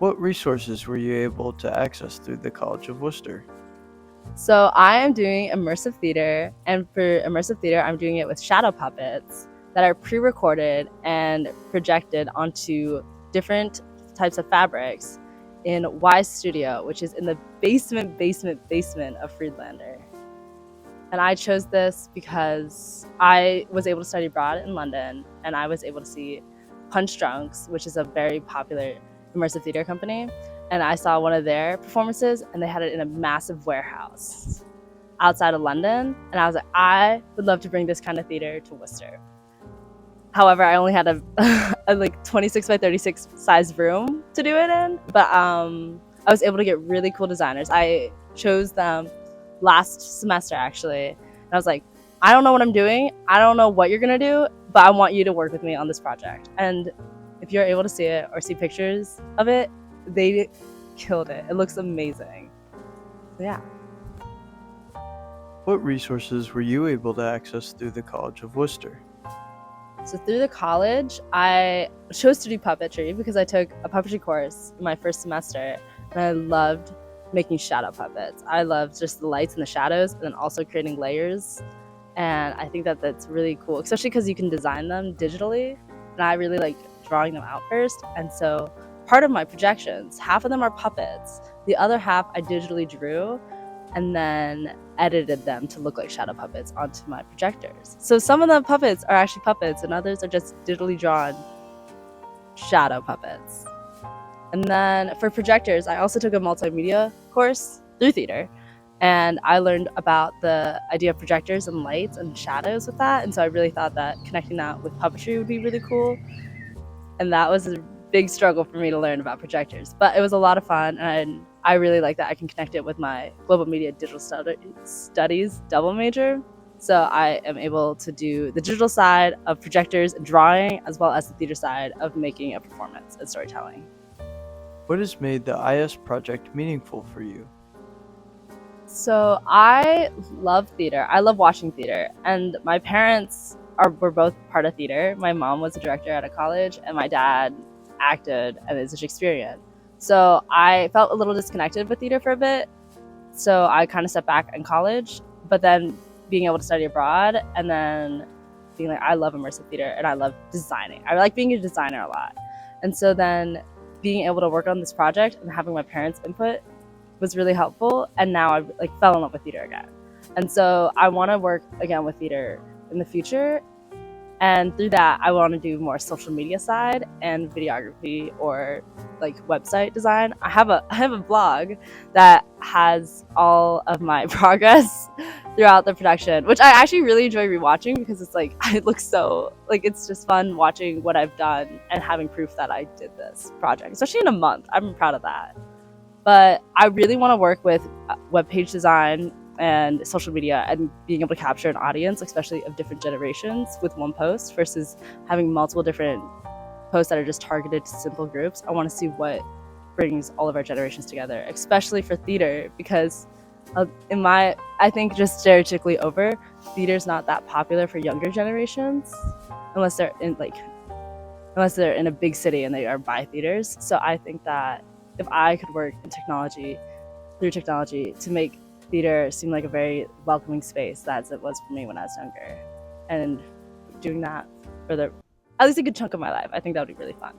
What resources were you able to access through the College of Wooster? So I am doing immersive theater, and for immersive theater, I'm doing it with shadow puppets that are pre-recorded and projected onto different types of fabrics in Y Studio, which is in the basement of Friedlander. And I chose this because I was able to study abroad in London, and I was able to see Punch Drunks, which is a very popular immersive theater company. And I saw one of their performances, and they had it in a massive warehouse outside of London. And I was like, I would love to bring this kind of theater to Worcester. However, I only had a like 26 by 36 size room to do it in, but I was able to get really cool designers. I chose them last semester actually, and I was like, I don't know what I'm doing. I don't know what you're gonna do, but I want you to work with me on this project. And if you're able to see it or see pictures of it, they killed it. It looks amazing. So yeah. What resources were you able to access through the College of Wooster? So through the college, I chose to do puppetry because I took a puppetry course in my first semester, and I loved making shadow puppets. I loved just the lights and the shadows, and then also creating layers. And I think that that's really cool, especially because you can design them digitally. And I really like drawing them out first. And so part of my projections, half of them are puppets. The other half I digitally drew and then edited them to look like shadow puppets onto my projectors. So some of the puppets are actually puppets and others are just digitally drawn shadow puppets. And then for projectors, I also took a multimedia course through theater, and I learned about the idea of projectors and lights and shadows with that. And so I really thought that connecting that with puppetry would be really cool. And that was a big struggle for me to learn about projectors, but it was a lot of fun, and I really like that I can connect it with my global media digital studies double major. So I am able to do the digital side of projectors and drawing, as well as the theater side of making a performance and storytelling. What has made the IS project meaningful for you? So I love theater. I love watching theater, and my parents were both part of theater. My mom was a director at a college, and my dad acted and is a Shakespearean. So I felt a little disconnected with theater for a bit. So I kind of stepped back in college, but then being able to study abroad and then being like, I love immersive theater and I love designing. I like being a designer a lot. And so then being able to work on this project and having my parents' input was really helpful. And now I like fell in love with theater again. And so I want to work again with theater in the future. And through that, I want to do more social media side and videography or like website design. I have a blog that has all of my progress throughout the production, which I actually really enjoy rewatching because it's like it looks so like it's just fun watching what I've done and having proof that I did this project, especially in a month. I'm proud of that. But I really want to work with web page design and social media and being able to capture an audience, especially of different generations, with one post versus having multiple different posts that are just targeted to simple groups. I want to see what brings all of our generations together, especially for theater, because I think just stereotypically over, theater's not that popular for younger generations unless they're in a big city and they are by theaters. So I think that if I could work in through technology to make theater seem like a very welcoming space as it was for me when I was younger, and doing that for at least a good chunk of my life, I think that would be really fun.